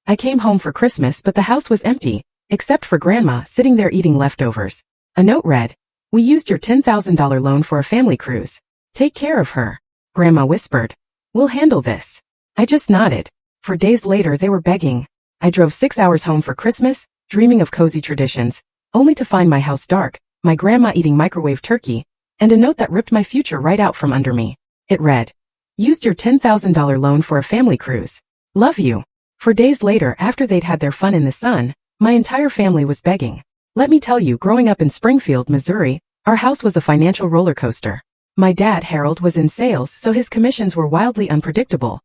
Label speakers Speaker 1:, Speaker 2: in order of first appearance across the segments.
Speaker 1: I came home for Christmas but the house was empty, except for Grandma sitting there eating leftovers. A note read, "We used your $10,000 loan for a family cruise. Take care of her." Grandma whispered, "We'll handle this." I just nodded. For days later they were begging. I drove 6 hours home for Christmas, dreaming of cozy traditions, only to find my house dark, my grandma eating microwave turkey, and a note that ripped my future right out from under me. It read, "Used your $10,000 loan for a family cruise. Love you." For days later, after they'd had their fun in the sun, my entire family was begging. Let me tell you, growing up in Springfield, Missouri, our house was a financial roller coaster. My dad, Harold, was in sales, so his commissions were wildly unpredictable.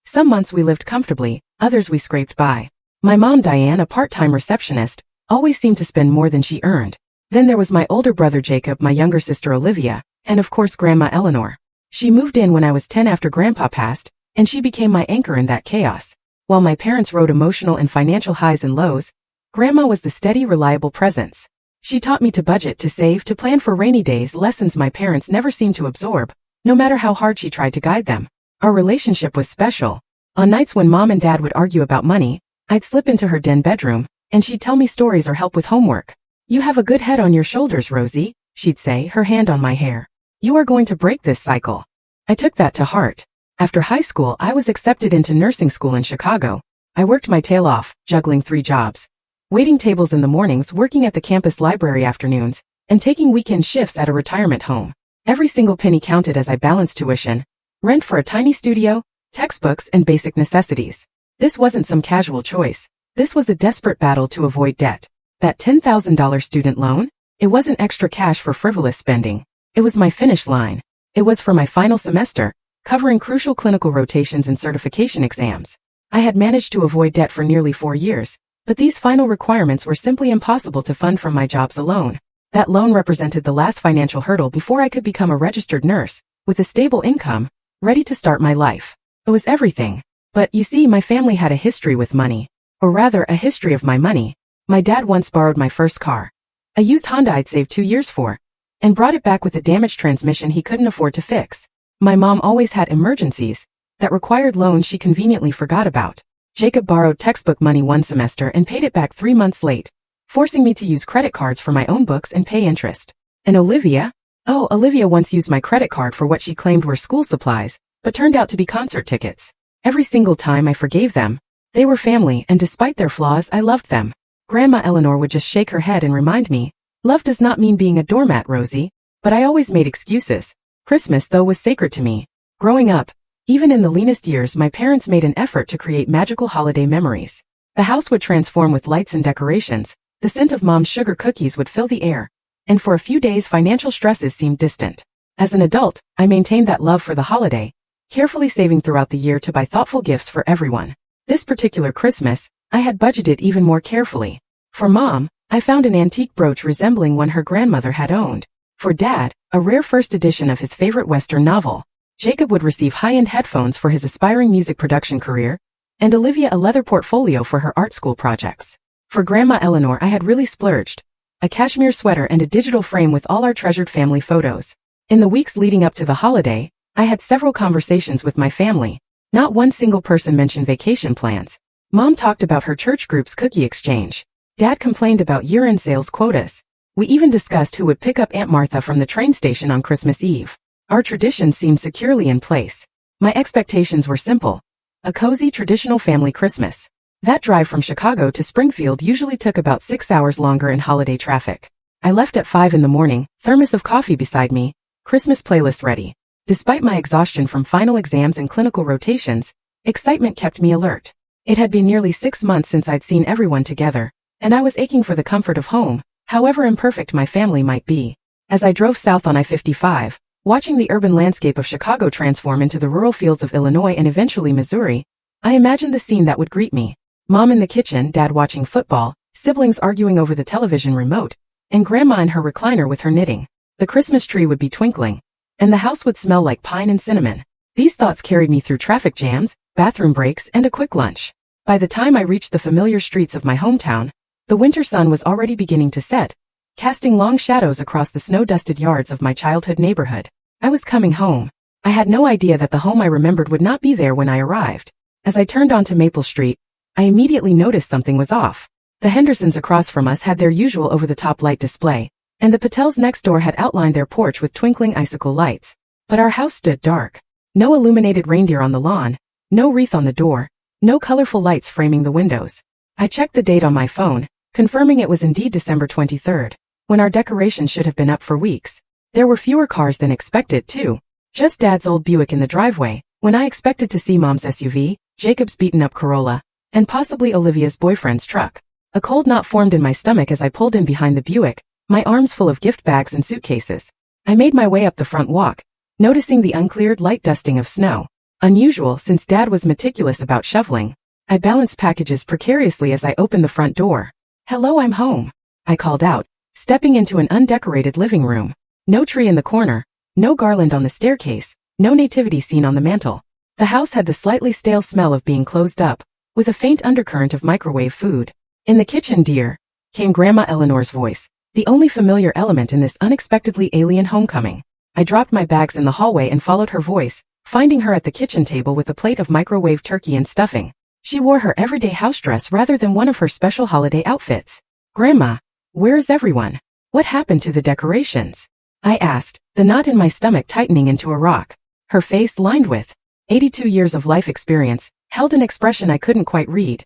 Speaker 1: Some months we lived comfortably, others we scraped by. My mom, Diane, a part-time receptionist, always seemed to spend more than she earned. Then there was my older brother Jacob, my younger sister Olivia, and of course Grandma Eleanor. She moved in when I was 10 after Grandpa passed, and she became my anchor in that chaos. While my parents rode emotional and financial highs and lows, Grandma was the steady, reliable presence. She taught me to budget, to save, to plan for rainy days, lessons my parents never seemed to absorb, no matter how hard she tried to guide them. Our relationship was special. On nights when Mom and Dad would argue about money, I'd slip into her den bedroom, and she'd tell me stories or help with homework. "You have a good head on your shoulders, Rosie," she'd say, her hand on my hair. "You are going to break this cycle." I took that to heart. After high school, I was accepted into nursing school in Chicago. I worked my tail off, juggling 3 jobs. Waiting tables in the mornings, working at the campus library afternoons, and taking weekend shifts at a retirement home. Every single penny counted as I balanced tuition, rent for a tiny studio, textbooks, and basic necessities. This wasn't some casual choice. This was a desperate battle to avoid debt. That $10,000 student loan? It wasn't extra cash for frivolous spending. It was my finish line. It was for my final semester, covering crucial clinical rotations and certification exams. I had managed to avoid debt for nearly 4 years, but these final requirements were simply impossible to fund from my jobs alone. That loan represented the last financial hurdle before I could become a registered nurse, with a stable income, ready to start my life. It was everything. But you see, my family had a history with money. Or rather, a history of my money. My dad once borrowed my first car. A used Honda I'd saved 2 years for, and brought it back with a damaged transmission he couldn't afford to fix. My mom always had emergencies that required loans she conveniently forgot about. Jacob borrowed textbook money one semester and paid it back 3 months late, forcing me to use credit cards for my own books and pay interest. And Olivia? Oh, Olivia once used my credit card for what she claimed were school supplies, but turned out to be concert tickets. Every single time I forgave them. They were family, and despite their flaws, I loved them. Grandma Eleanor would just shake her head and remind me, "Love does not mean being a doormat, Rosie." But I always made excuses. Christmas, though, was sacred to me. Growing up, even in the leanest years, my parents made an effort to create magical holiday memories. The house would transform with lights and decorations, the scent of Mom's sugar cookies would fill the air, and for a few days financial stresses seemed distant. As an adult, I maintained that love for the holiday, carefully saving throughout the year to buy thoughtful gifts for everyone. This particular Christmas, I had budgeted even more carefully. For Mom, I found an antique brooch resembling one her grandmother had owned. For Dad, a rare first edition of his favorite Western novel. Jacob would receive high-end headphones for his aspiring music production career, and Olivia a leather portfolio for her art school projects. For Grandma Eleanor, I had really splurged. A cashmere sweater and a digital frame with all our treasured family photos. In the weeks leading up to the holiday, I had several conversations with my family. Not one single person mentioned vacation plans. Mom talked about her church group's cookie exchange. Dad complained about year-end sales quotas. We even discussed who would pick up Aunt Martha from the train station on Christmas Eve. Our traditions seemed securely in place. My expectations were simple. A cozy, traditional family Christmas. That drive from Chicago to Springfield usually took about 6 hours longer in holiday traffic. I left at 5 in the morning, thermos of coffee beside me, Christmas playlist ready. Despite my exhaustion from final exams and clinical rotations, excitement kept me alert. It had been nearly 6 months since I'd seen everyone together, and I was aching for the comfort of home, however imperfect my family might be. As I drove south on I-55, watching the urban landscape of Chicago transform into the rural fields of Illinois and eventually Missouri, I imagined the scene that would greet me. Mom in the kitchen, Dad watching football, siblings arguing over the television remote, and Grandma in her recliner with her knitting. The Christmas tree would be twinkling, and the house would smell like pine and cinnamon. These thoughts carried me through traffic jams, bathroom breaks, and a quick lunch. By the time I reached the familiar streets of my hometown, the winter sun was already beginning to set, casting long shadows across the snow-dusted yards of my childhood neighborhood. I was coming home. I had no idea that the home I remembered would not be there when I arrived. As I turned onto Maple Street, I immediately noticed something was off. The Hendersons across from us had their usual over-the-top light display, and the Patels next door had outlined their porch with twinkling icicle lights. But our house stood dark. No illuminated reindeer on the lawn, no wreath on the door, no colorful lights framing the windows. I checked the date on my phone, confirming it was indeed December 23rd, when our decorations should have been up for weeks. There were fewer cars than expected, too. Just Dad's old Buick in the driveway, when I expected to see Mom's SUV, Jacob's beaten-up Corolla, and possibly Olivia's boyfriend's truck. A cold knot formed in my stomach as I pulled in behind the Buick, my arms full of gift bags and suitcases. I made my way up the front walk, noticing the uncleared light dusting of snow. Unusual since Dad was meticulous about shoveling. I balanced packages precariously as I opened the front door. "Hello, I'm home," I called out, stepping into an undecorated living room. No tree in the corner, no garland on the staircase, no nativity scene on the mantel. The house had the slightly stale smell of being closed up, with a faint undercurrent of microwave food. "In the kitchen, dear," came Grandma Eleanor's voice, the only familiar element in this unexpectedly alien homecoming. I dropped my bags in the hallway and followed her voice, finding her at the kitchen table with a plate of microwave turkey and stuffing. She wore her everyday house dress rather than one of her special holiday outfits. "Grandma, where is everyone? What happened to the decorations?" I asked, the knot in my stomach tightening into a rock. Her face, lined with 82 years of life experience, held an expression I couldn't quite read.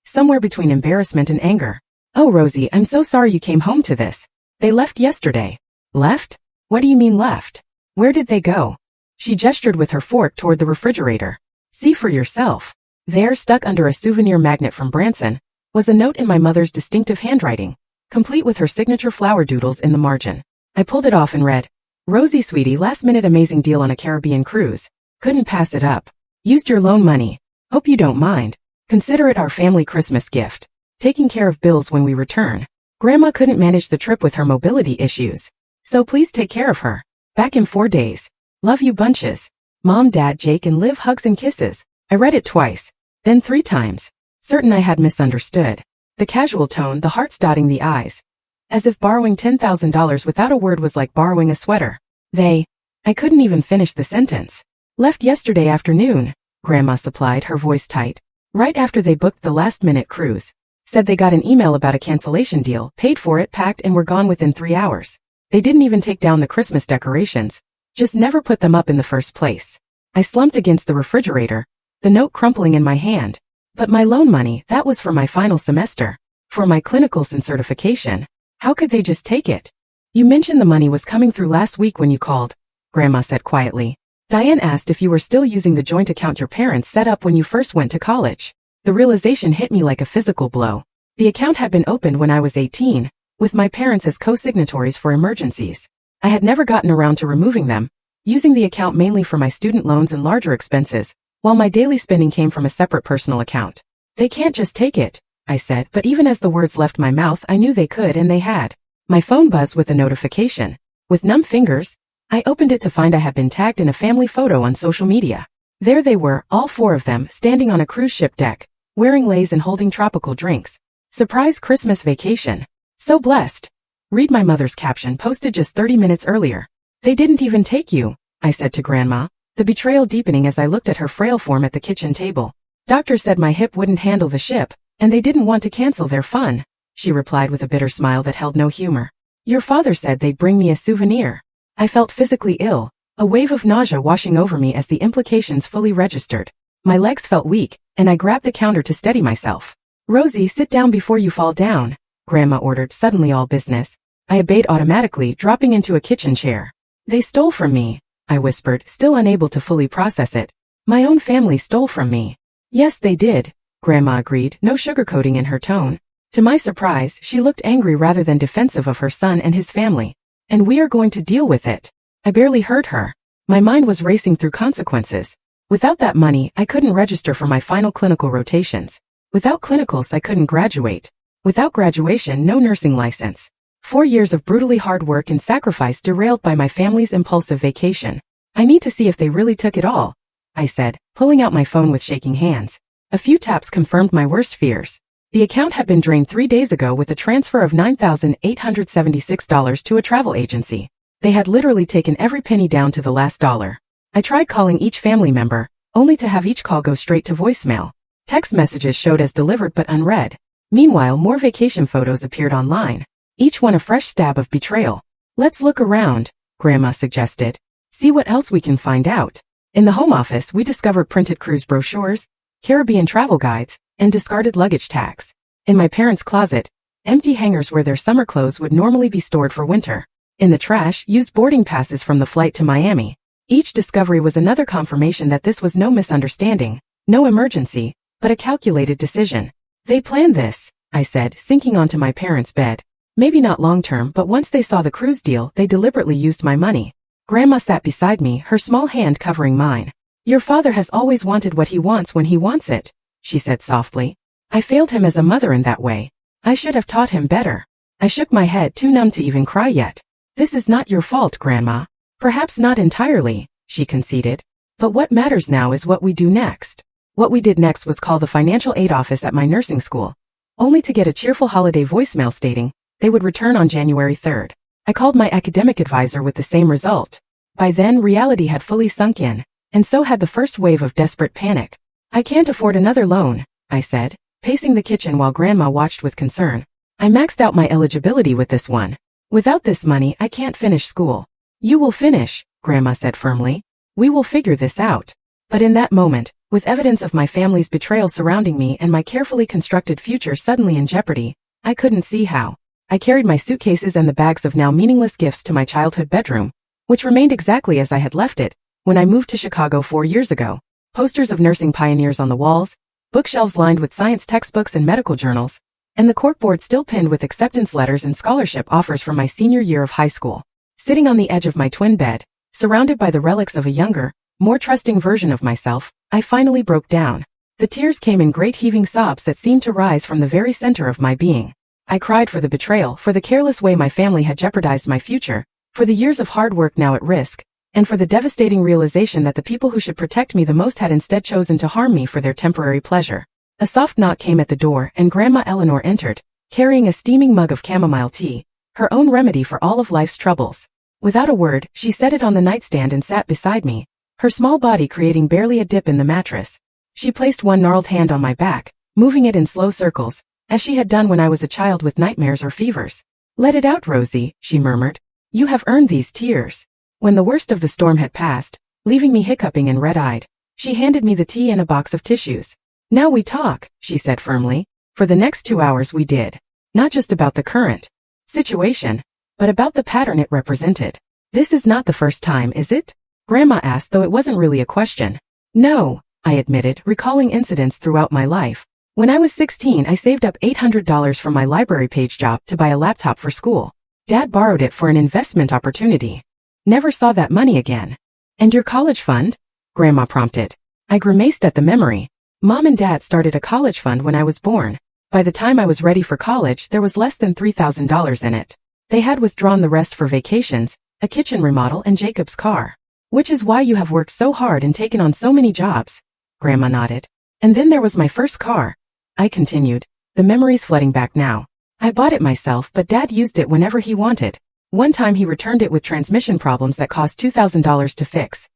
Speaker 1: Somewhere between embarrassment and anger. "Oh, Rosie, I'm so sorry you came home to this. They left yesterday." "Left? What do you mean left? Where did they go?" She gestured with her fork toward the refrigerator. "See for yourself." There, stuck under a souvenir magnet from Branson, was a note in my mother's distinctive handwriting, complete with her signature flower doodles in the margin. I pulled it off and read, "Rosie, sweetie, last-minute amazing deal on a Caribbean cruise. Couldn't pass it up. Used your loan money. Hope you don't mind. Consider it our family Christmas gift. Taking care of bills when we return. Grandma couldn't manage the trip with her mobility issues. So please take care of her. Back in 4 days. Love you bunches. Mom, Dad, Jake, and Liv, hugs and kisses." I read it twice, then 3 times, certain I had misunderstood. The casual tone, the hearts dotting the I's. As if borrowing $10,000 without a word was like borrowing a sweater. I couldn't even finish the sentence. "Left yesterday afternoon," Grandma supplied, her voice tight. "Right after they booked the last-minute cruise. Said they got an email about a cancellation deal, paid for it, packed, and were gone within 3 hours. They didn't even take down the Christmas decorations. Just never put them up in the first place." I slumped against the refrigerator, the note crumpling in my hand. "But my loan money, that was for my final semester. For my clinicals and certification. How could they just take it?" "You mentioned the money was coming through last week when you called," Grandma said quietly. "Diane asked if you were still using the joint account your parents set up when you first went to college." The realization hit me like a physical blow. The account had been opened when I was 18, with my parents as co-signatories for emergencies. I had never gotten around to removing them, using the account mainly for my student loans and larger expenses, while my daily spending came from a separate personal account. "They can't just take it," I said, but even as the words left my mouth I knew they could, and they had. My phone buzzed with a notification. With numb fingers, I opened it to find I had been tagged in a family photo on social media. There they were, all 4 of them, standing on a cruise ship deck, wearing leis and holding tropical drinks. Surprise Christmas vacation. So blessed. Read my mother's caption posted just 30 minutes earlier. "They didn't even take you," I said to Grandma, the betrayal deepening as I looked at her frail form at the kitchen table. "Doctor said my hip wouldn't handle the ship, and they didn't want to cancel their fun," she replied with a bitter smile that held no humor. "Your father said they'd bring me a souvenir." I felt physically ill, a wave of nausea washing over me as the implications fully registered. My legs felt weak, and I grabbed the counter to steady myself. "Rosie, sit down before you fall down," Grandma ordered, suddenly all business. I obeyed automatically, dropping into a kitchen chair. "They stole from me," I whispered, still unable to fully process it. "My own family stole from me." "Yes, they did," Grandma agreed, no sugarcoating in her tone. To my surprise, she looked angry rather than defensive of her son and his family. "And we are going to deal with it." I barely heard her. My mind was racing through consequences. Without that money, I couldn't register for my final clinical rotations. Without clinicals, I couldn't graduate. Without graduation, no nursing license. 4 years of brutally hard work and sacrifice derailed by my family's impulsive vacation. "I need to see if they really took it all," I said, pulling out my phone with shaking hands. A few taps confirmed my worst fears. The account had been drained 3 days ago with a transfer of $9,876 to a travel agency. They had literally taken every penny down to the last dollar. I tried calling each family member, only to have each call go straight to voicemail. Text messages showed as delivered but unread. Meanwhile, more vacation photos appeared online, each one a fresh stab of betrayal. Let's look around, Grandma suggested. See what else we can find out. In the home office, we discovered printed cruise brochures, Caribbean travel guides, and discarded luggage tags. In my parents' closet, empty hangers where their summer clothes would normally be stored for winter. In the trash, used boarding passes from the flight to Miami. Each discovery was another confirmation that this was no misunderstanding, no emergency, but a calculated decision. They planned this, I said, sinking onto my parents' bed. Maybe not long-term, but once they saw the cruise deal, they deliberately used my money. Grandma sat beside me, her small hand covering mine. Your father has always wanted what he wants when he wants it, she said softly. I failed him as a mother in that way. I should have taught him better. I shook my head, too numb to even cry yet. This is not your fault, Grandma. Perhaps not entirely, she conceded. But what matters now is what we do next. What we did next was call the financial aid office at my nursing school, only to get a cheerful holiday voicemail stating they would return on January 3rd. I called my academic advisor with the same result. By then, reality had fully sunk in, and so had the first wave of desperate panic. I can't afford another loan, I said, pacing the kitchen while Grandma watched with concern. I maxed out my eligibility with this one. Without this money, I can't finish school. You will finish, Grandma said firmly. We will figure this out. But in that moment, with evidence of my family's betrayal surrounding me and my carefully constructed future suddenly in jeopardy, I couldn't see how. I carried my suitcases and the bags of now meaningless gifts to my childhood bedroom, which remained exactly as I had left it when I moved to Chicago 4 years ago. Posters of nursing pioneers on the walls, bookshelves lined with science textbooks and medical journals, and the corkboard still pinned with acceptance letters and scholarship offers from my senior year of high school. Sitting on the edge of my twin bed, surrounded by the relics of a younger, more trusting version of myself, I finally broke down. The tears came in great heaving sobs that seemed to rise from the very center of my being. I cried for the betrayal, for the careless way my family had jeopardized my future, for the years of hard work now at risk, and for the devastating realization that the people who should protect me the most had instead chosen to harm me for their temporary pleasure. A soft knock came at the door, and Grandma Eleanor entered, carrying a steaming mug of chamomile tea, her own remedy for all of life's troubles. Without a word, she set it on the nightstand and sat beside me, her small body creating barely a dip in the mattress. She placed one gnarled hand on my back, moving it in slow circles, as she had done when I was a child with nightmares or fevers. Let it out, Rosie, she murmured. You have earned these tears. When the worst of the storm had passed, leaving me hiccuping and red-eyed, she handed me the tea and a box of tissues. Now we talk, she said firmly. For the next 2 hours we did. Not just about the current situation, but about the pattern it represented. This is not the first time, is it? Grandma asked, though it wasn't really a question. No, I admitted, recalling incidents throughout my life. When I was 16, I saved up $800 from my library page job to buy a laptop for school. Dad borrowed it for an investment opportunity. Never saw that money again. And your college fund? Grandma prompted. I grimaced at the memory. Mom and Dad started a college fund when I was born. By the time I was ready for college, there was less than $3,000 in it. They had withdrawn the rest for vacations, a kitchen remodel, and Jacob's car. Which is why you have worked so hard and taken on so many jobs. Grandma nodded. And then there was my first car. I continued, the memories flooding back now. I bought it myself, but Dad used it whenever he wanted. One time he returned it with transmission problems that cost $2,000 to fix.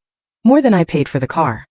Speaker 1: More than I paid for the car.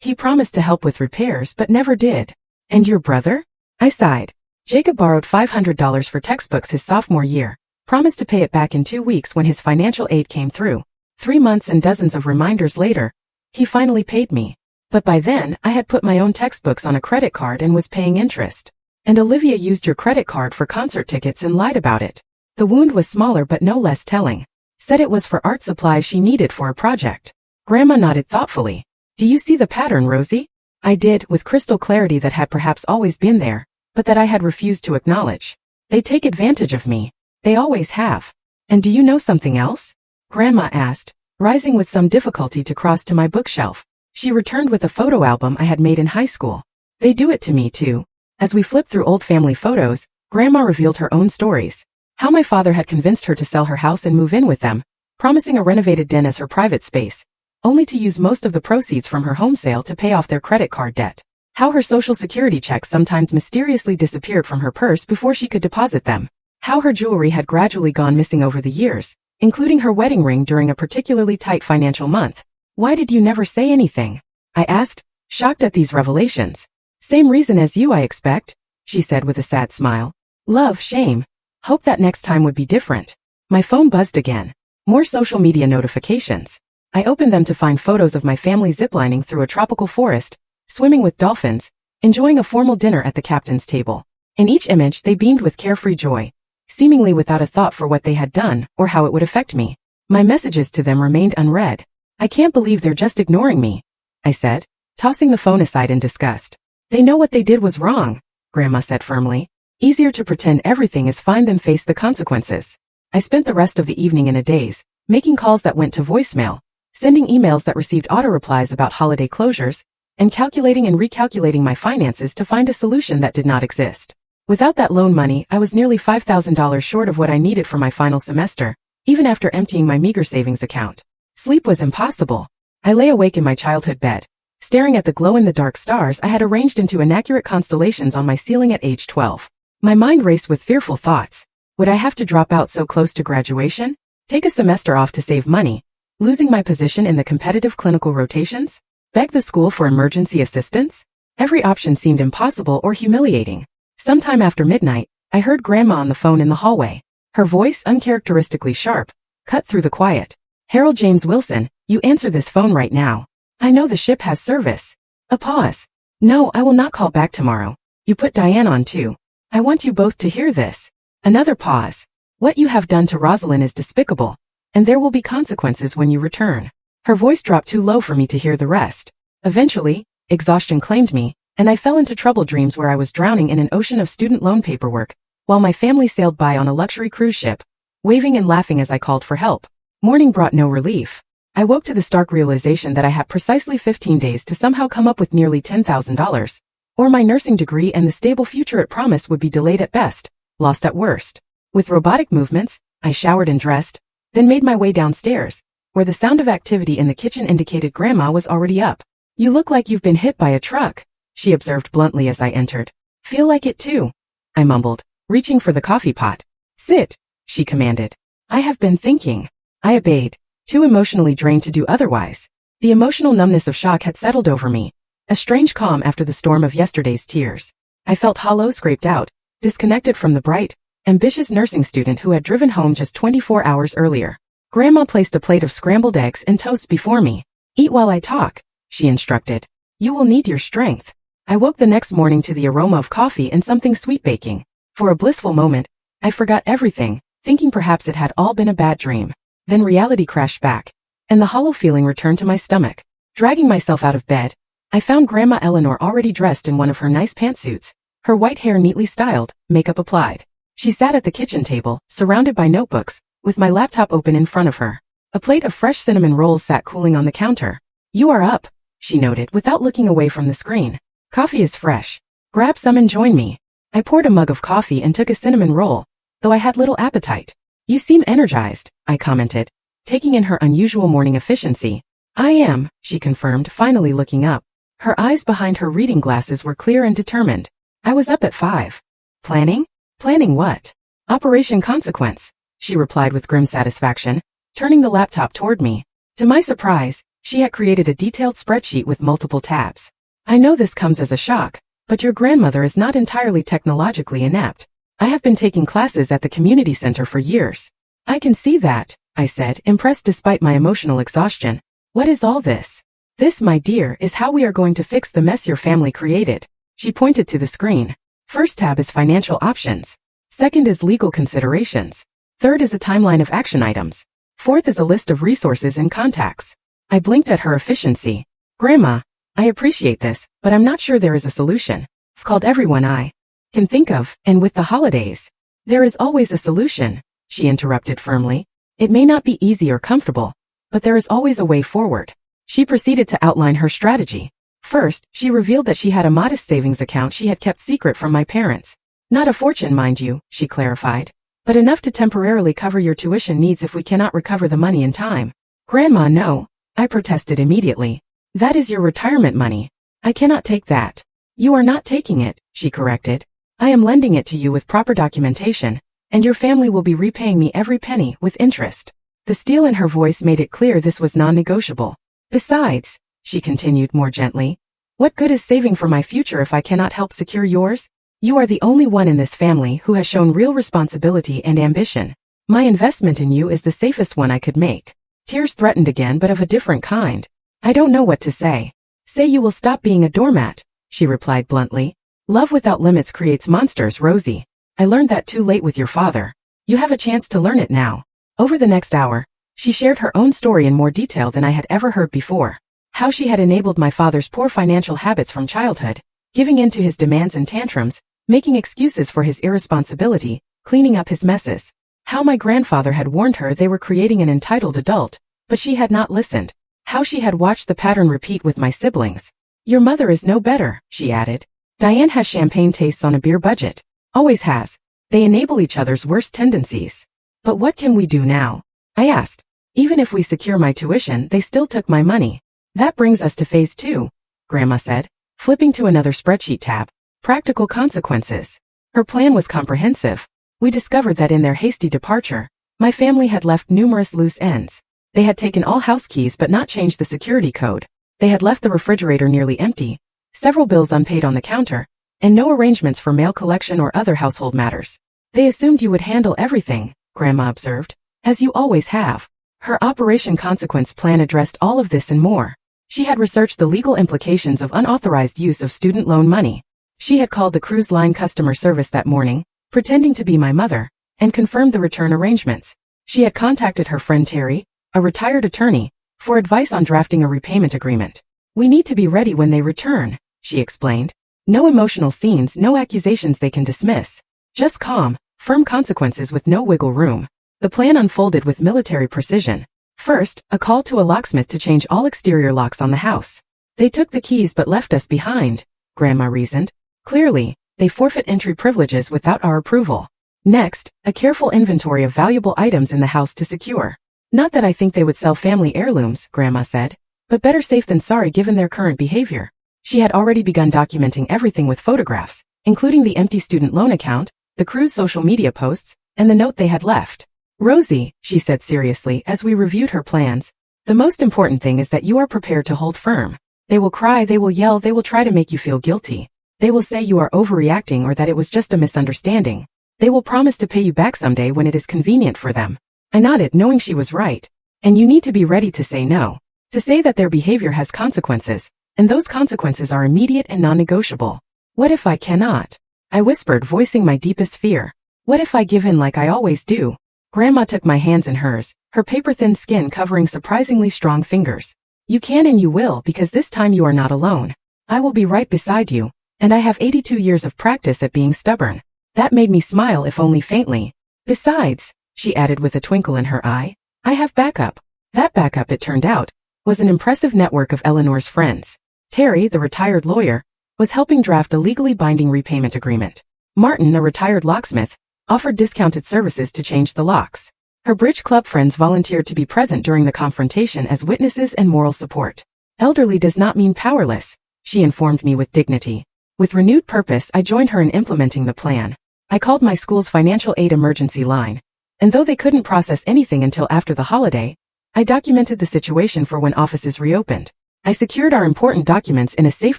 Speaker 1: He promised to help with repairs, but never did. And your brother? I sighed. Jacob borrowed $500 for textbooks his sophomore year, promised to pay it back in 2 weeks when his financial aid came through. 3 months and dozens of reminders later, he finally paid me. But by then, I had put my own textbooks on a credit card and was paying interest. And Olivia used your credit card for concert tickets and lied about it. The wound was smaller but no less telling. Said it was for art supplies she needed for a project. Grandma nodded thoughtfully. Do you see the pattern, Rosie? I did, with crystal clarity that had perhaps always been there, but that I had refused to acknowledge. They take advantage of me. They always have. And do you know something else? Grandma asked, rising with some difficulty to cross to my bookshelf. She returned with a photo album I had made in high school. They do it to me too. As we flipped through old family photos, Grandma revealed her own stories. How my father had convinced her to sell her house and move in with them, promising a renovated den as her private space, only to use most of the proceeds from her home sale to pay off their credit card debt. How her Social Security checks sometimes mysteriously disappeared from her purse before she could deposit them. How her jewelry had gradually gone missing over the years, including her wedding ring during a particularly tight financial month. Why did you never say anything? I asked, shocked at these revelations. Same reason as you, I expect, she said with a sad smile. Love, shame. Hope that next time would be different. My phone buzzed again. More social media notifications. I opened them to find photos of my family ziplining through a tropical forest, swimming with dolphins, enjoying a formal dinner at the captain's table. In each image they beamed with carefree joy, seemingly without a thought for what they had done or how it would affect me. My messages to them remained unread. I can't believe they're just ignoring me, I said, tossing the phone aside in disgust. They know what they did was wrong, Grandma said firmly. Easier to pretend everything is fine than face the consequences. I spent the rest of the evening in a daze, making calls that went to voicemail, sending emails that received auto-replies about holiday closures, and calculating and recalculating my finances to find a solution that did not exist. Without that loan money, I was nearly $5,000 short of what I needed for my final semester, even after emptying my meager savings account. Sleep was impossible. I lay awake in my childhood bed, staring at the glow-in-the-dark stars I had arranged into inaccurate constellations on my ceiling at age 12. My mind raced with fearful thoughts. Would I have to drop out so close to graduation? Take a semester off to save money? Losing my position in the competitive clinical rotations? Beg the school for emergency assistance? Every option seemed impossible or humiliating. Sometime after midnight, I heard Grandma on the phone in the hallway. Her voice, uncharacteristically sharp, cut through the quiet. Harold James Wilson, you answer this phone right now. I know the ship has service. A pause. No, I will not call back tomorrow. You put Diane on too. I want you both to hear this. Another pause. What you have done to Rosalind is despicable, and there will be consequences when you return. Her voice dropped too low for me to hear the rest. Eventually, exhaustion claimed me, and I fell into troubled dreams where I was drowning in an ocean of student loan paperwork, while my family sailed by on a luxury cruise ship, waving and laughing as I called for help. Morning brought no relief. I woke to the stark realization that I had precisely 15 days to somehow come up with nearly $10,000, or my nursing degree and the stable future it promised would be delayed at best, lost at worst. With robotic movements, I showered and dressed, then made my way downstairs, where the sound of activity in the kitchen indicated Grandma was already up. You look like you've been hit by a truck, she observed bluntly as I entered. Feel like it too, I mumbled, reaching for the coffee pot. Sit, she commanded. I have been thinking. I obeyed, too emotionally drained to do otherwise. The emotional numbness of shock had settled over me, a strange calm after the storm of yesterday's tears. I felt hollow, scraped out, disconnected from the bright, ambitious nursing student who had driven home just 24 hours earlier. Grandma placed a plate of scrambled eggs and toast before me. Eat while I talk, she instructed. You will need your strength. I woke the next morning to the aroma of coffee and something sweet baking. For a blissful moment, I forgot everything, thinking perhaps it had all been a bad dream. Then reality crashed back, and the hollow feeling returned to my stomach. Dragging myself out of bed, I found Grandma Eleanor already dressed in one of her nice pantsuits, her white hair neatly styled, makeup applied. She sat at the kitchen table, surrounded by notebooks, with my laptop open in front of her. A plate of fresh cinnamon rolls sat cooling on the counter. You are up, she noted without looking away from the screen. Coffee is fresh. Grab some and join me. I poured a mug of coffee and took a cinnamon roll, though I had little appetite. You seem energized, I commented, taking in her unusual morning efficiency. I am, she confirmed, finally looking up. Her eyes behind her reading glasses were clear and determined. I was up at 5. Planning? Planning what? Operation Consequence, she replied with grim satisfaction, turning the laptop toward me. To my surprise, she had created a detailed spreadsheet with multiple tabs. I know this comes as a shock, but your grandmother is not entirely technologically inept. I have been taking classes at the community center for years. I can see that, I said, impressed despite my emotional exhaustion. What is all this? This, my dear, is how we are going to fix the mess your family created. She pointed to the screen. First tab is financial options. Second is legal considerations. Third is a timeline of action items. Fourth is a list of resources and contacts. I blinked at her efficiency. Grandma, I appreciate this, but I'm not sure there is a solution. I've called everyone I can think of, and with the holidays, there is always a solution, she interrupted firmly. It may not be easy or comfortable, but there is always a way forward. She proceeded to outline her strategy. First, she revealed that she had a modest savings account she had kept secret from my parents. Not a fortune, mind you, she clarified, but enough to temporarily cover your tuition needs if we cannot recover the money in time. Grandma, no, I protested immediately. That is your retirement money. I cannot take that. You are not taking it, she corrected. I am lending it to you with proper documentation, and your family will be repaying me every penny with interest. The steel in her voice made it clear this was non-negotiable. Besides, she continued more gently, What good is saving for my future if I cannot help secure yours? You are the only one in this family who has shown real responsibility and ambition. My investment in you is the safest one I could make. Tears threatened again, but of a different kind. I don't know what to say. Say you will stop being a doormat, she replied bluntly. Love without limits creates monsters, Rosie. I learned that too late with your father. You have a chance to learn it now. Over the next hour, she shared her own story in more detail than I had ever heard before. How she had enabled my father's poor financial habits from childhood, giving in to his demands and tantrums, making excuses for his irresponsibility, cleaning up his messes. How my grandfather had warned her they were creating an entitled adult, but she had not listened. How she had watched the pattern repeat with my siblings. Your mother is no better, she added. Diane has champagne tastes on a beer budget. Always has. They enable each other's worst tendencies. But what can we do now? I asked. Even if we secure my tuition, they still took my money. That brings us to phase 2, Grandma said, flipping to another spreadsheet tab. Practical consequences. Her plan was comprehensive. We discovered that in their hasty departure, my family had left numerous loose ends. They had taken all house keys but not changed the security code. They had left the refrigerator nearly empty, several bills unpaid on the counter, and no arrangements for mail collection or other household matters. They assumed you would handle everything, Grandma observed, as you always have. Her Operation Consequence plan addressed all of this and more. She had researched the legal implications of unauthorized use of student loan money. She had called the cruise line customer service that morning, pretending to be my mother, and confirmed the return arrangements. She had contacted her friend Terry, a retired attorney, for advice on drafting a repayment agreement. We need to be ready when they return, she explained. No emotional scenes, no accusations they can dismiss. Just calm, firm consequences with no wiggle room. The plan unfolded with military precision. First, a call to a locksmith to change all exterior locks on the house. They took the keys but left us behind, Grandma reasoned. Clearly, they forfeit entry privileges without our approval. Next, a careful inventory of valuable items in the house to secure. Not that I think they would sell family heirlooms, Grandma said, but better safe than sorry given their current behavior. She had already begun documenting everything with photographs, including the empty student loan account, the cruise social media posts, and the note they had left. Rosie, she said seriously as we reviewed her plans, the most important thing is that you are prepared to hold firm. They will cry, they will yell, they will try to make you feel guilty. They will say you are overreacting or that it was just a misunderstanding. They will promise to pay you back someday when it is convenient for them. I nodded, knowing she was right. And you need to be ready to say no. To say that their behavior has consequences, and those consequences are immediate and non-negotiable. What if I cannot? I whispered, voicing my deepest fear. What if I give in like I always do? Grandma took my hands in hers, her paper-thin skin covering surprisingly strong fingers. You can and you will, because this time you are not alone. I will be right beside you, and I have 82 years of practice at being stubborn. That made me smile, if only faintly. Besides, she added with a twinkle in her eye, I have backup. That backup, it turned out, was an impressive network of Eleanor's friends. Terry, the retired lawyer, was helping draft a legally binding repayment agreement. Martin, a retired locksmith, offered discounted services to change the locks. Her bridge club friends volunteered to be present during the confrontation as witnesses and moral support. Elderly does not mean powerless, she informed me with dignity. With renewed purpose, I joined her in implementing the plan. I called my school's financial aid emergency line, and though they couldn't process anything until after the holiday, I documented the situation for when offices reopened. I secured our important documents in a safe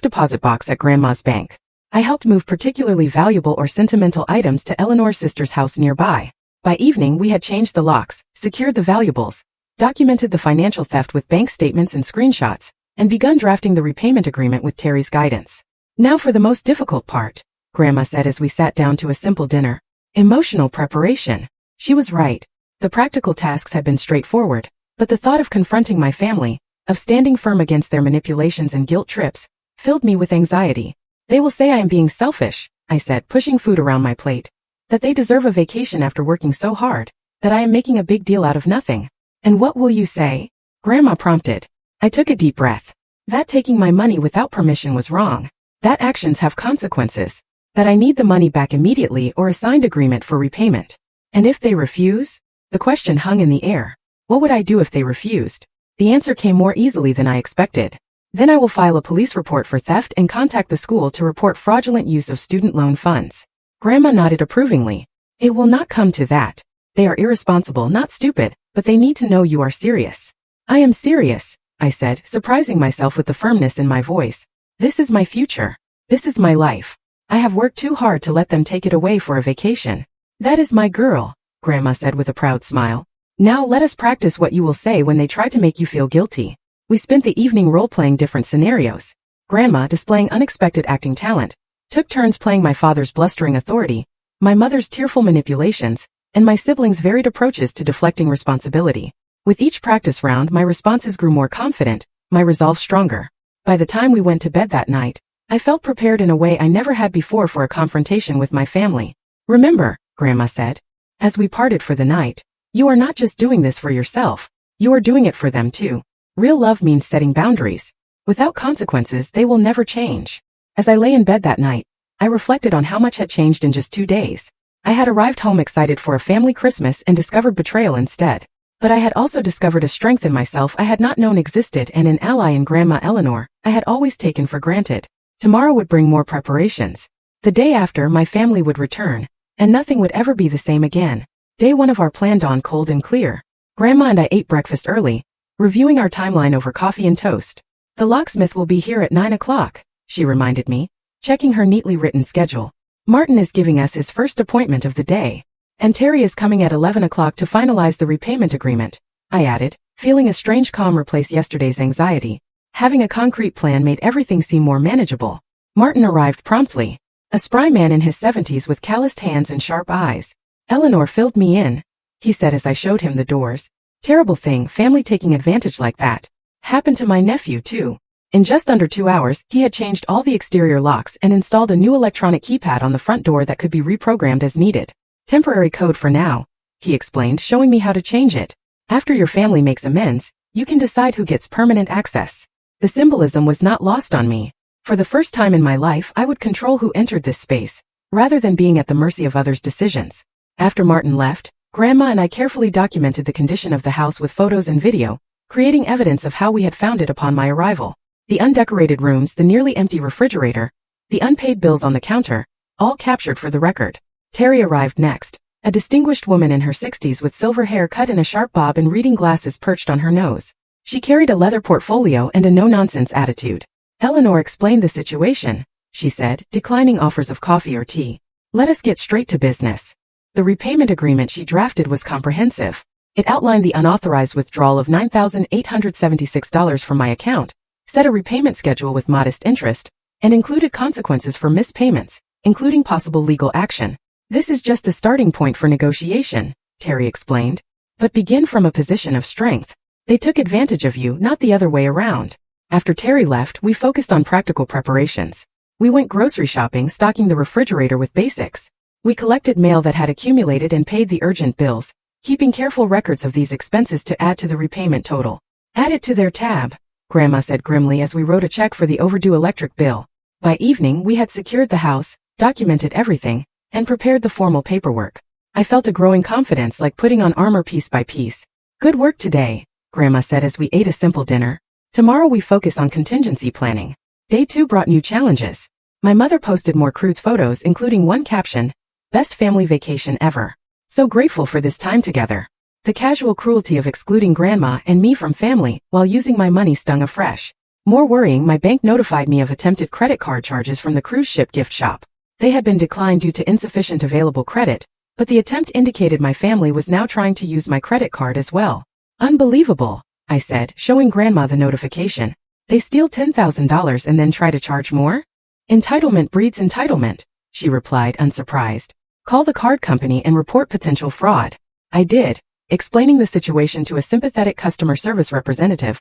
Speaker 1: deposit box at Grandma's bank. I helped move particularly valuable or sentimental items to Eleanor's sister's house nearby. By evening, we had changed the locks, secured the valuables, documented the financial theft with bank statements and screenshots, and begun drafting the repayment agreement with Terry's guidance. Now for the most difficult part, Grandma said as we sat down to a simple dinner. Emotional preparation. She was right. The practical tasks had been straightforward, but the thought of confronting my family, of standing firm against their manipulations and guilt trips, filled me with anxiety. They will say I am being selfish, I said, pushing food around my plate. That they deserve a vacation after working so hard, that I am making a big deal out of nothing. And what will you say? Grandma prompted. I took a deep breath. That taking my money without permission was wrong. That actions have consequences. That I need the money back immediately or a signed agreement for repayment. And if they refuse? The question hung in the air. What would I do if they refused? The answer came more easily than I expected. Then I will file a police report for theft and contact the school to report fraudulent use of student loan funds. Grandma nodded approvingly. It will not come to that. They are irresponsible, not stupid, but they need to know you are serious. I am serious, I said, surprising myself with the firmness in my voice. This is my future. This is my life. I have worked too hard to let them take it away for a vacation. That is my girl, Grandma said with a proud smile. Now let us practice what you will say when they try to make you feel guilty. We spent the evening role-playing different scenarios. Grandma, displaying unexpected acting talent, took turns playing my father's blustering authority, my mother's tearful manipulations, and my siblings' varied approaches to deflecting responsibility. With each practice round, my responses grew more confident, my resolve stronger. By the time we went to bed that night, I felt prepared in a way I never had before for a confrontation with my family. Remember, Grandma said, as we parted for the night, you are not just doing this for yourself, you are doing it for them too. Real love means setting boundaries. Without consequences, they will never change. As I lay in bed that night, I reflected on how much had changed in just 2 days. I had arrived home excited for a family Christmas and discovered betrayal instead. But I had also discovered a strength in myself I had not known existed and an ally in Grandma Eleanor I had always taken for granted. Tomorrow would bring more preparations. The day after, my family would return, and nothing would ever be the same again. Day 1 of our plan dawned cold and clear. Grandma and I ate breakfast early, reviewing our timeline over coffee and toast. The locksmith will be here at 9 o'clock, she reminded me, checking her neatly written schedule. Martin is giving us his first appointment of the day. And Terry is coming at 11 o'clock to finalize the repayment agreement, I added, feeling a strange calm replace yesterday's anxiety. Having a concrete plan made everything seem more manageable. Martin arrived promptly, a spry man in his 70s with calloused hands and sharp eyes. Eleanor filled me in, he said as I showed him the doors. Terrible thing, family taking advantage like that. Happened to my nephew too. In just under 2 hours, he had changed all the exterior locks and installed a new electronic keypad on the front door that could be reprogrammed as needed. Temporary code for now, he explained, showing me how to change it. After your family makes amends, you can decide who gets permanent access. The symbolism was not lost on me. For the first time in my life, I would control who entered this space, rather than being at the mercy of others' decisions. After Martin left, Grandma and I carefully documented the condition of the house with photos and video, creating evidence of how we had found it upon my arrival. The undecorated rooms, the nearly empty refrigerator, the unpaid bills on the counter, all captured for the record. Terry arrived next, a distinguished woman in her 60s with silver hair cut in a sharp bob and reading glasses perched on her nose. She carried a leather portfolio and a no-nonsense attitude. Eleanor explained the situation, she said, declining offers of coffee or tea. Let us get straight to business. The repayment agreement she drafted was comprehensive. It outlined the unauthorized withdrawal of $9,876 from my account, set a repayment schedule with modest interest, and included consequences for missed payments, including possible legal action. This is just a starting point for negotiation, Terry explained. But begin from a position of strength. They took advantage of you, not the other way around. After Terry left, we focused on practical preparations. We went grocery shopping, stocking the refrigerator with basics. We collected mail that had accumulated and paid the urgent bills, keeping careful records of these expenses to add to the repayment total. Add it to their tab, Grandma said grimly as we wrote a check for the overdue electric bill. By evening, we had secured the house, documented everything, and prepared the formal paperwork. I felt a growing confidence, like putting on armor piece by piece. Good work today, Grandma said as we ate a simple dinner. Tomorrow we focus on contingency planning. Day 2 brought new challenges. My mother posted more cruise photos, including one caption, "Best family vacation ever. So grateful for this time together." The casual cruelty of excluding Grandma and me from family while using my money stung afresh. More worrying, my bank notified me of attempted credit card charges from the cruise ship gift shop. They had been declined due to insufficient available credit, but the attempt indicated my family was now trying to use my credit card as well. Unbelievable, I said, showing Grandma the notification. They steal $10,000 and then try to charge more? Entitlement breeds entitlement, she replied, unsurprised. Call the card company and report potential fraud. I did, explaining the situation to a sympathetic customer service representative,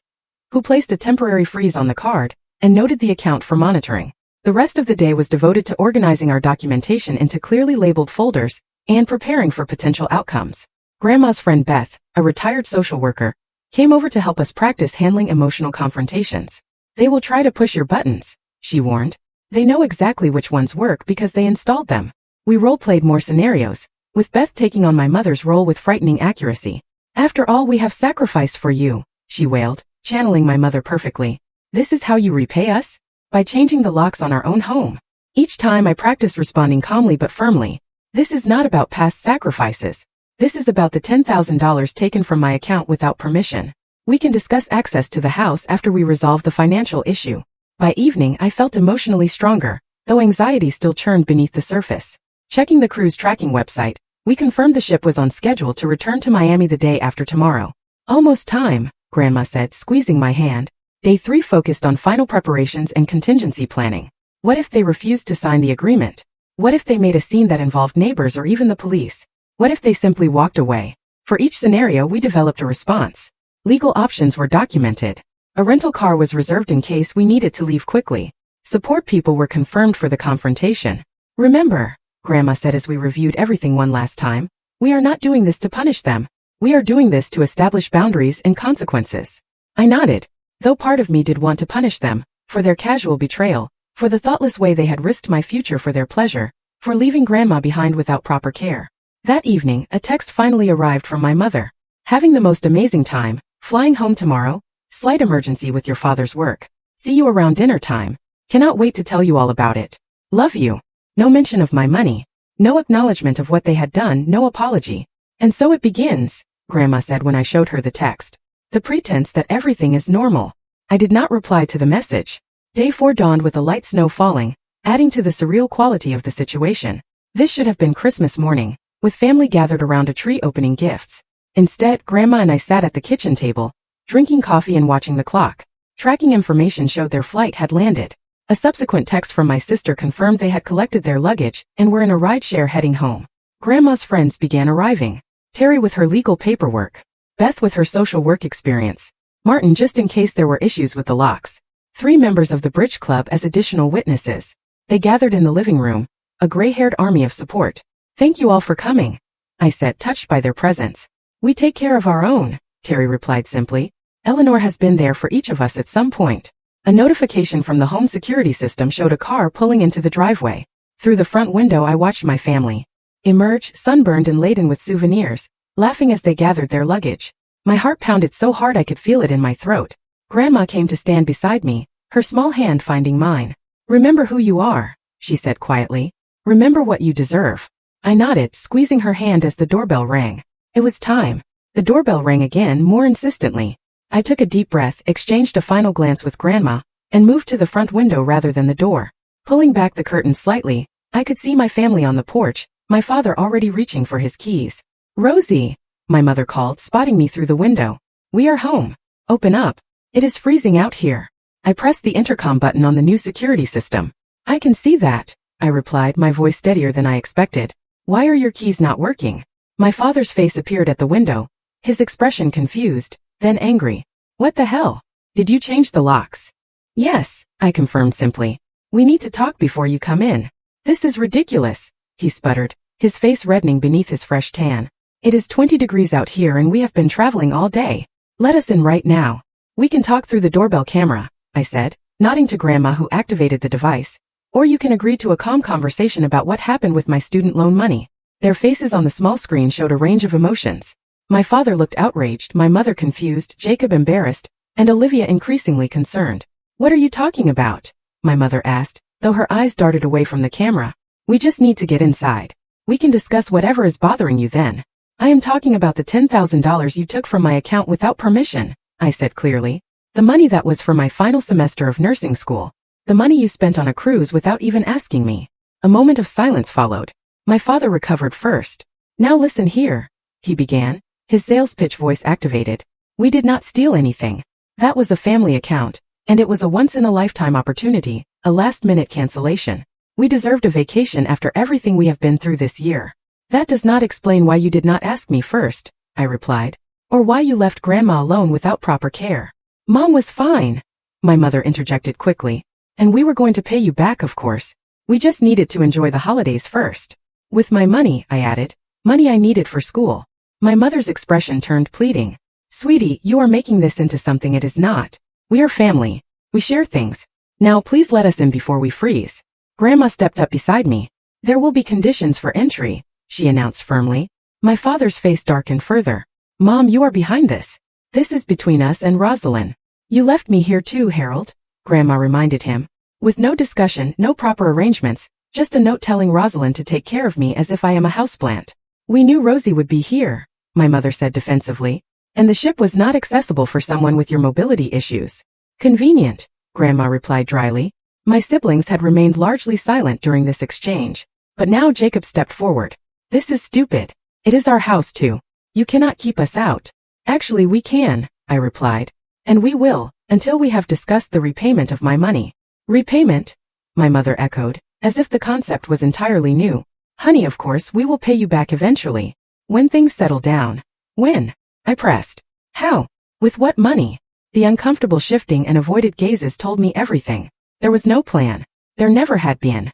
Speaker 1: who placed a temporary freeze on the card and noted the account for monitoring. The rest of the day was devoted to organizing our documentation into clearly labeled folders and preparing for potential outcomes. Grandma's friend Beth, a retired social worker, came over to help us practice handling emotional confrontations. They will try to push your buttons, she warned. They know exactly which ones work because they installed them. We role-played more scenarios, with Beth taking on my mother's role with frightening accuracy. After all we have sacrificed for you, she wailed, channeling my mother perfectly. This is how you repay us? By changing the locks on our own home. Each time I practiced responding calmly but firmly. This is not about past sacrifices. This is about the $10,000 taken from my account without permission. We can discuss access to the house after we resolve the financial issue. By evening, I felt emotionally stronger, though anxiety still churned beneath the surface. Checking the cruise tracking website, we confirmed the ship was on schedule to return to Miami the day after tomorrow. Almost time, Grandma said, squeezing my hand. Day 3 focused on final preparations and contingency planning. What if they refused to sign the agreement? What if they made a scene that involved neighbors or even the police? What if they simply walked away? For each scenario, we developed a response. Legal options were documented. A rental car was reserved in case we needed to leave quickly. Support people were confirmed for the confrontation. Remember, Grandma said as we reviewed everything one last time, we are not doing this to punish them. We are doing this to establish boundaries and consequences. I nodded, though part of me did want to punish them, for their casual betrayal, for the thoughtless way they had risked my future for their pleasure, for leaving Grandma behind without proper care. That evening, a text finally arrived from my mother. Having the most amazing time, flying home tomorrow, slight emergency with your father's work. See you around dinner time. Cannot wait to tell you all about it. Love you. No mention of my money. No acknowledgement of what they had done, no apology. And so it begins, Grandma said when I showed her the text. The pretense that everything is normal. I did not reply to the message. Day 4 dawned with a light snow falling, adding to the surreal quality of the situation. This should have been Christmas morning, with family gathered around a tree opening gifts. Instead, Grandma and I sat at the kitchen table, drinking coffee and watching the clock. Tracking information showed their flight had landed. A subsequent text from my sister confirmed they had collected their luggage and were in a rideshare heading home. Grandma's friends began arriving. Terry with her legal paperwork. Beth with her social work experience. Martin just in case there were issues with the locks. 3 members of the Bridge Club as additional witnesses. They gathered in the living room, a gray-haired army of support. Thank you all for coming, I said, touched by their presence. We take care of our own, Terry replied simply. Eleanor has been there for each of us at some point. A notification from the home security system showed a car pulling into the driveway. Through the front window I watched my family emerge, sunburned and laden with souvenirs, laughing as they gathered their luggage. My heart pounded so hard I could feel it in my throat. Grandma came to stand beside me, her small hand finding mine. Remember who you are, she said quietly. Remember what you deserve. I nodded, squeezing her hand as the doorbell rang. It was time. The doorbell rang again, more insistently. I took a deep breath, exchanged a final glance with Grandma, and moved to the front window rather than the door. Pulling back the curtain slightly, I could see my family on the porch, my father already reaching for his keys. Rosie, my mother called, spotting me through the window. We are home. Open up. It is freezing out here. I pressed the intercom button on the new security system. I can see that, I replied, my voice steadier than I expected. Why are your keys not working? My father's face appeared at the window, his expression confused, then angry. What the hell? Did you change the locks? Yes, I confirmed simply. We need to talk before you come in. This is ridiculous, he sputtered, his face reddening beneath his fresh tan. It is 20 degrees out here and we have been traveling all day. Let us in right now. We can talk through the doorbell camera, I said, nodding to Grandma who activated the device. Or you can agree to a calm conversation about what happened with my student loan money. Their faces on the small screen showed a range of emotions. My father looked outraged, my mother confused, Jacob embarrassed, and Olivia increasingly concerned. What are you talking about? My mother asked, though her eyes darted away from the camera. We just need to get inside. We can discuss whatever is bothering you then. I am talking about the $10,000 you took from my account without permission, I said clearly. The money that was for my final semester of nursing school. The money you spent on a cruise without even asking me. A moment of silence followed. My father recovered first. Now listen here, he began, his sales pitch voice activated. We did not steal anything. That was a family account, and it was a once-in-a-lifetime opportunity, a last-minute cancellation. We deserved a vacation after everything we have been through this year. That does not explain why you did not ask me first, I replied, or why you left Grandma alone without proper care. Mom was fine, my mother interjected quickly, and we were going to pay you back, of course. We just needed to enjoy the holidays first. With my money, I added, money I needed for school. My mother's expression turned pleading. Sweetie, you are making this into something it is not. We are family. We share things. Now please let us in before we freeze. Grandma stepped up beside me. There will be conditions for entry, she announced firmly. My father's face darkened further. Mom, you are behind this. This is between us and Rosalind. You left me here too, Harold, Grandma reminded him. With no discussion, no proper arrangements, just a note telling Rosalind to take care of me as if I am a houseplant. We knew Rosie would be here, my mother said defensively, and the ship was not accessible for someone with your mobility issues. Convenient, Grandma replied dryly. My siblings had remained largely silent during this exchange, but now Jacob stepped forward. This is stupid. It is our house too. You cannot keep us out. Actually, we can, I replied. And we will, until we have discussed the repayment of my money. Repayment? My mother echoed, as if the concept was entirely new. Honey, of course we will pay you back eventually. When things settle down. When? I pressed. How? With what money? The uncomfortable shifting and avoided gazes told me everything. There was no plan. There never had been.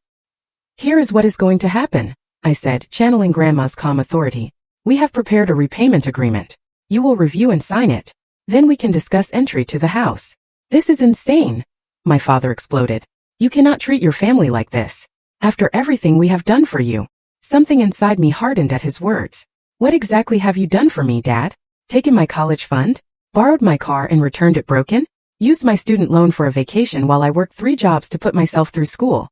Speaker 1: Here is what is going to happen, I said, channeling Grandma's calm authority. We have prepared a repayment agreement. You will review and sign it. Then we can discuss entry to the house. This is insane, my father exploded. You cannot treat your family like this. After everything we have done for you. Something inside me hardened at his words. What exactly have you done for me, Dad? Taken my college fund? Borrowed my car and returned it broken? Used my student loan for a vacation while I worked 3 jobs to put myself through school?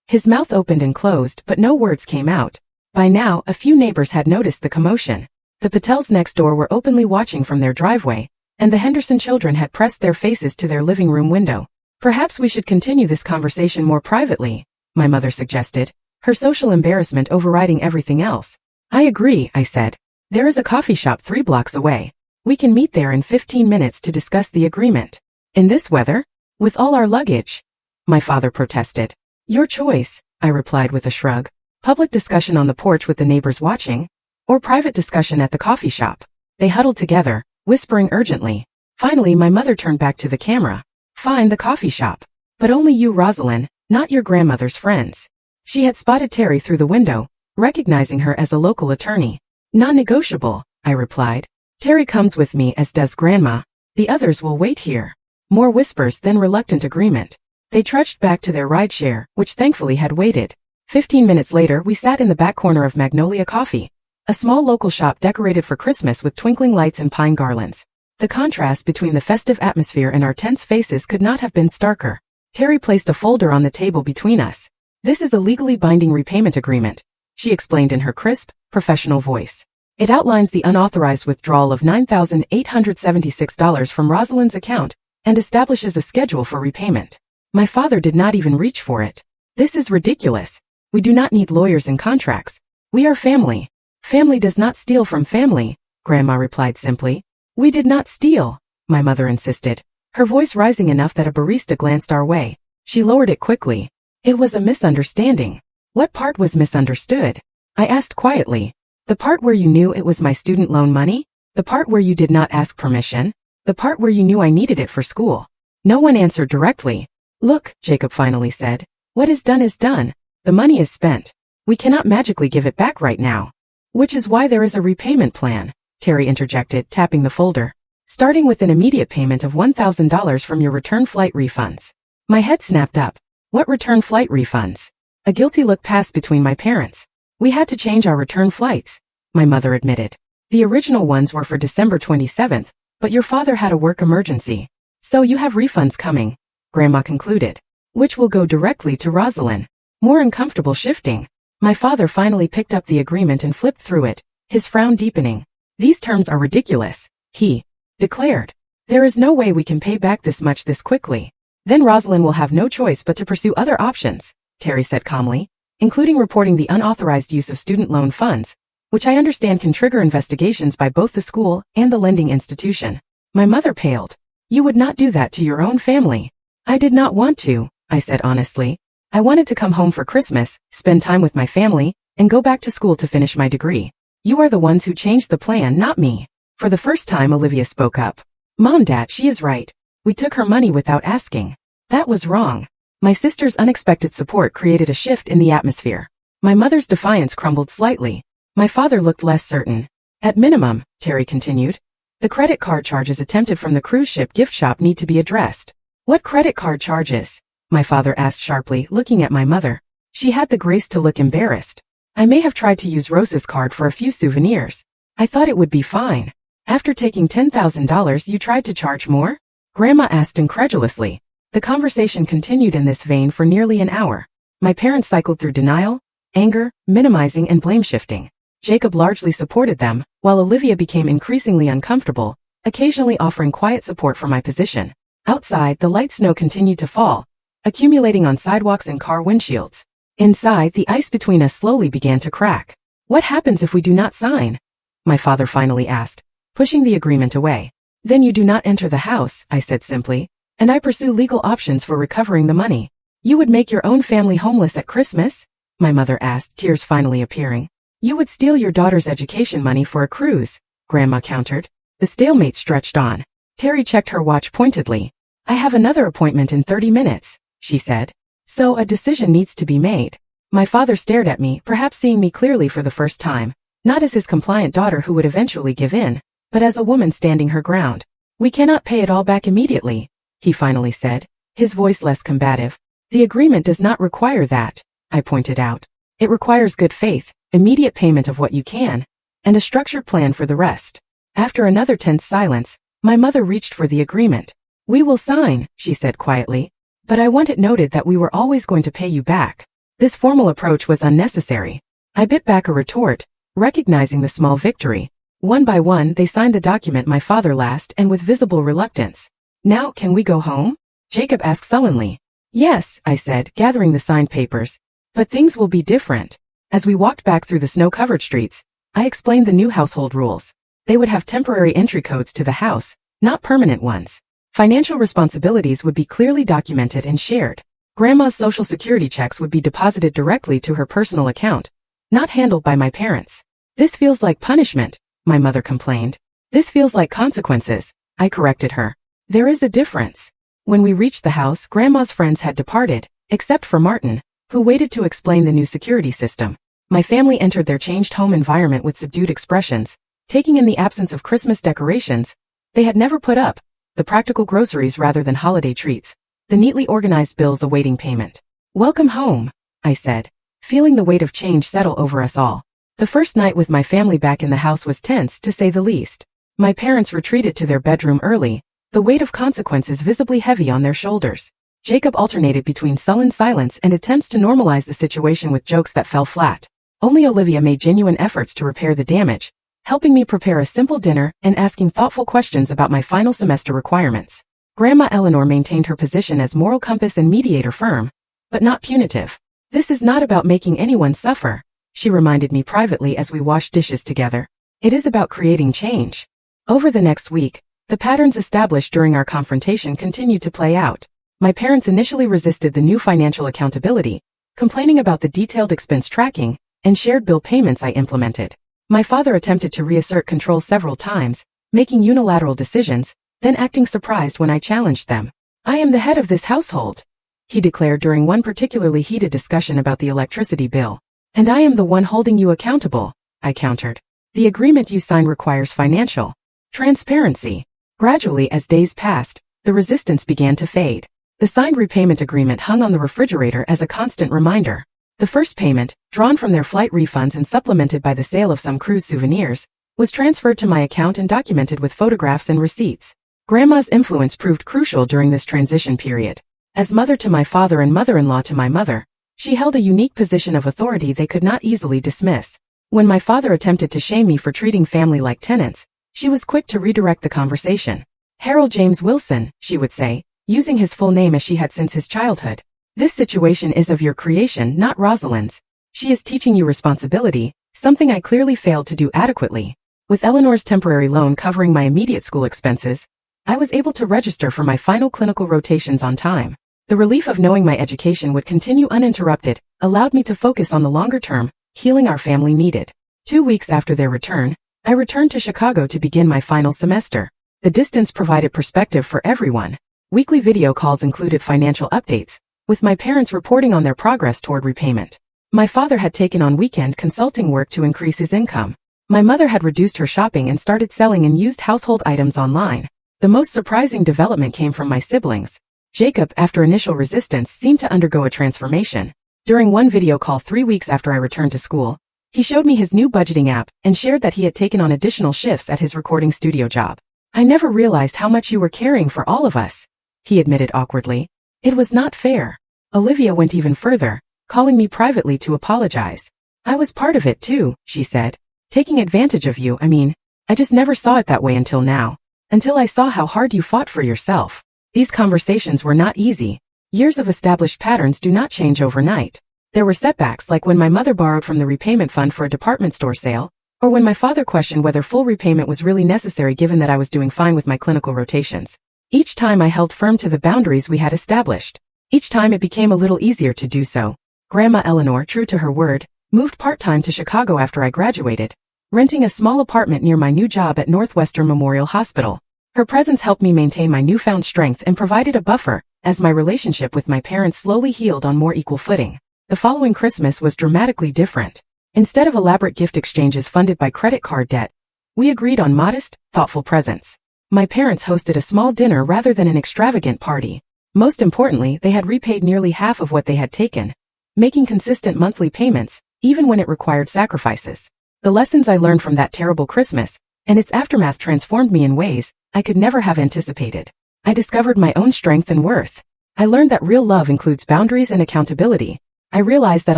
Speaker 1: His mouth opened and closed, but no words came out. By now, a few neighbors had noticed the commotion. The Patels next door were openly watching from their driveway, and the Henderson children had pressed their faces to their living room window. Perhaps we should continue this conversation more privately, my mother suggested, her social embarrassment overriding everything else. I agree, I said. There is a coffee shop 3 blocks away. We can meet there in 15 minutes to discuss the agreement. In this weather? With all our luggage? My father protested. Your choice, I replied with a shrug. Public discussion on the porch with the neighbors watching? Or private discussion at the coffee shop? They huddled together, whispering urgently. Finally, my mother turned back to the camera. Fine, the coffee shop. But only you, Rosalind, not your grandmother's friends. She had spotted Terry through the window, recognizing her as a local attorney. Non-negotiable, I replied. Terry comes with me, as does Grandma. The others will wait here. More whispers, then reluctant agreement. They trudged back to their rideshare, which thankfully had waited. 15 minutes later, we sat in the back corner of Magnolia Coffee, a small local shop decorated for Christmas with twinkling lights and pine garlands. The contrast between the festive atmosphere and our tense faces could not have been starker. Terry placed a folder on the table between us. This is a legally binding repayment agreement, she explained in her crisp, professional voice. It outlines the unauthorized withdrawal of $9,876 from Rosalind's account and establishes a schedule for repayment. My father did not even reach for it. This is ridiculous. We do not need lawyers and contracts. We are family. Family does not steal from family, Grandma replied simply. We did not steal, my mother insisted, her voice rising enough that a barista glanced our way. She lowered it quickly. It was a misunderstanding. What part was misunderstood? I asked quietly. The part where you knew it was my student loan money? The part where you did not ask permission? The part where you knew I needed it for school? No one answered directly. Look, Jacob finally said. What is done is done. The money is spent. We cannot magically give it back right now. Which is why there is a repayment plan, Terry interjected, tapping the folder. Starting with an immediate payment of $1,000 from your return flight refunds. My head snapped up. What return flight refunds? A guilty look passed between my parents. We had to change our return flights, my mother admitted. The original ones were for December 27th, but your father had a work emergency. So you have refunds coming, Grandma concluded. Which will go directly to Rosalind. More uncomfortable shifting. My father finally picked up the agreement and flipped through it, his frown deepening. These terms are ridiculous, he declared. There is no way we can pay back this much this quickly. Then Rosalind will have no choice but to pursue other options, Terry said calmly, including reporting the unauthorized use of student loan funds, which I understand can trigger investigations by both the school and the lending institution. My mother paled. You would not do that to your own family. I did not want to, I said honestly. I wanted to come home for Christmas, spend time with my family, and go back to school to finish my degree. You are the ones who changed the plan, not me. For the first time, Olivia spoke up. Mom, Dad, she is right. We took her money without asking. That was wrong. My sister's unexpected support created a shift in the atmosphere. My mother's defiance crumbled slightly. My father looked less certain. At minimum, Terry continued, the credit card charges attempted from the cruise ship gift shop need to be addressed. What credit card charges? My father asked sharply, looking at my mother. She had the grace to look embarrassed. I may have tried to use Rose's card for a few souvenirs. I thought it would be fine. After taking $10,000, you tried to charge more? Grandma asked incredulously. The conversation continued in this vein for nearly an hour. My parents cycled through denial, anger, minimizing, and blame shifting. Jacob largely supported them, while Olivia became increasingly uncomfortable, occasionally offering quiet support for my position. Outside, the light snow continued to fall, accumulating on sidewalks and car windshields. Inside, the ice between us slowly began to crack. What happens if we do not sign? My father finally asked, pushing the agreement away. Then you do not enter the house, I said simply, and I pursue legal options for recovering the money. You would make your own family homeless at Christmas? My mother asked, tears finally appearing. You would steal your daughter's education money for a cruise, Grandma countered. The stalemate stretched on. Terry checked her watch pointedly. I have another appointment in 30 minutes, she said. So a decision needs to be made. My father stared at me, perhaps seeing me clearly for the first time, not as his compliant daughter who would eventually give in, but as a woman standing her ground. We cannot pay it all back immediately, he finally said, his voice less combative. The agreement does not require that, I pointed out. It requires good faith, immediate payment of what you can, and a structured plan for the rest. After another tense silence, my mother reached for the agreement. We will sign, she said quietly, but I want it noted that we were always going to pay you back. This formal approach was unnecessary. I bit back a retort, recognizing the small victory. One by one, they signed the document my father last and with visible reluctance. Now can we go home? Jacob asked sullenly. Yes, I said, gathering the signed papers. But things will be different. As we walked back through the snow-covered streets, I explained the new household rules. They would have temporary entry codes to the house, not permanent ones. Financial responsibilities would be clearly documented and shared. Grandma's social security checks would be deposited directly to her personal account, not handled by my parents. This feels like punishment, my mother complained. This feels like consequences, I corrected her. There is a difference. When we reached the house, Grandma's friends had departed, except for Martin, who waited to explain the new security system. My family entered their changed home environment with subdued expressions, taking in the absence of Christmas decorations they had never put up, the practical groceries rather than holiday treats, the neatly organized bills awaiting payment. Welcome home, I said, feeling the weight of change settle over us all. The first night with my family back in the house was tense, to say the least. My parents retreated to their bedroom early, the weight of consequences visibly heavy on their shoulders. Jacob alternated between sullen silence and attempts to normalize the situation with jokes that fell flat. Only Olivia made genuine efforts to repair the damage, helping me prepare a simple dinner and asking thoughtful questions about my final semester requirements. Grandma Eleanor maintained her position as moral compass and mediator firm, but not punitive. This is not about making anyone suffer, she reminded me privately as we washed dishes together. It is about creating change. Over the next week, the patterns established during our confrontation continued to play out. My parents initially resisted the new financial accountability, complaining about the detailed expense tracking and shared bill payments I implemented. My father attempted to reassert control several times, making unilateral decisions, then acting surprised when I challenged them. I am the head of this household, he declared during one particularly heated discussion about the electricity bill. And I am the one holding you accountable, I countered. The agreement you signed requires financial transparency. Gradually, as days passed, the resistance began to fade. The signed repayment agreement hung on the refrigerator as a constant reminder. The first payment, drawn from their flight refunds and supplemented by the sale of some cruise souvenirs, was transferred to my account and documented with photographs and receipts. Grandma's influence proved crucial during this transition period. As mother to my father and mother-in-law to my mother, she held a unique position of authority they could not easily dismiss. When my father attempted to shame me for treating family like tenants, she was quick to redirect the conversation. Harold James Wilson, she would say, using his full name as she had since his childhood. This situation is of your creation, not Rosalind's. She is teaching you responsibility, something I clearly failed to do adequately. With Eleanor's temporary loan covering my immediate school expenses, I was able to register for my final clinical rotations on time. The relief of knowing my education would continue uninterrupted allowed me to focus on the longer-term healing our family needed. 2 weeks after their return, I returned to Chicago to begin my final semester. The distance provided perspective for everyone. Weekly video calls included financial updates, with my parents reporting on their progress toward repayment. My father had taken on weekend consulting work to increase his income. My mother had reduced her shopping and started selling unused household items online. The most surprising development came from my siblings. Jacob, after initial resistance, seemed to undergo a transformation. During one video call 3 weeks after I returned to school, he showed me his new budgeting app and shared that he had taken on additional shifts at his recording studio job. I never realized how much you were caring for all of us, he admitted awkwardly. It was not fair. Olivia went even further, calling me privately to apologize. I was part of it too, she said. Taking advantage of you, I just never saw it that way until now. Until I saw how hard you fought for yourself. These conversations were not easy. Years of established patterns do not change overnight. There were setbacks like when my mother borrowed from the repayment fund for a department store sale, or when my father questioned whether full repayment was really necessary given that I was doing fine with my clinical rotations. Each time I held firm to the boundaries we had established. Each time it became a little easier to do so. Grandma Eleanor, true to her word, moved part-time to Chicago after I graduated, renting a small apartment near my new job at Northwestern Memorial Hospital. Her presence helped me maintain my newfound strength and provided a buffer, as my relationship with my parents slowly healed on more equal footing. The following Christmas was dramatically different. Instead of elaborate gift exchanges funded by credit card debt, we agreed on modest, thoughtful presents. My parents hosted a small dinner rather than an extravagant party. Most importantly, they had repaid nearly half of what they had taken, making consistent monthly payments, even when it required sacrifices. The lessons I learned from that terrible Christmas, and its aftermath transformed me in ways I could never have anticipated. I discovered my own strength and worth. I learned that real love includes boundaries and accountability. I realized that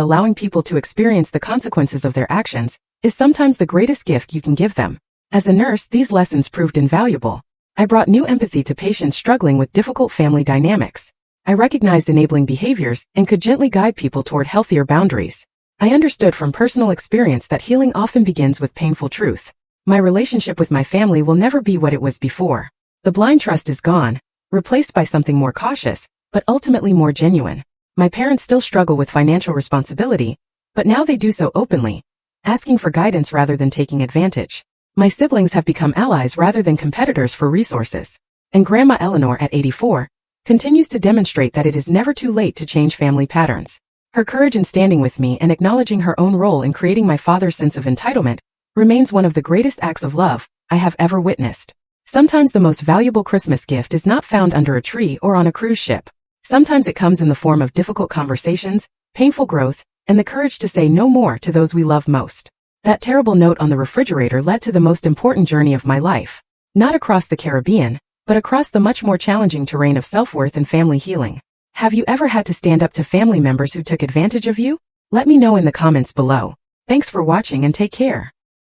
Speaker 1: allowing people to experience the consequences of their actions is sometimes the greatest gift you can give them. As a nurse, these lessons proved invaluable. I brought new empathy to patients struggling with difficult family dynamics. I recognized enabling behaviors and could gently guide people toward healthier boundaries. I understood from personal experience that healing often begins with painful truth. My relationship with my family will never be what it was before. The blind trust is gone, replaced by something more cautious, but ultimately more genuine. My parents still struggle with financial responsibility, but now they do so openly, asking for guidance rather than taking advantage. My siblings have become allies rather than competitors for resources. And Grandma Eleanor, at 84, continues to demonstrate that it is never too late to change family patterns. Her courage in standing with me and acknowledging her own role in creating my father's sense of entitlement remains one of the greatest acts of love I have ever witnessed. Sometimes the most valuable Christmas gift is not found under a tree or on a cruise ship. Sometimes it comes in the form of difficult conversations, painful growth, and the courage to say no more to those we love most. That terrible note on the refrigerator led to the most important journey of my life. Not across the Caribbean, but across the much more challenging terrain of self-worth and family healing. Have you ever had to stand up to family members who took advantage of you? Let me know in the comments below. Thanks for watching and take care.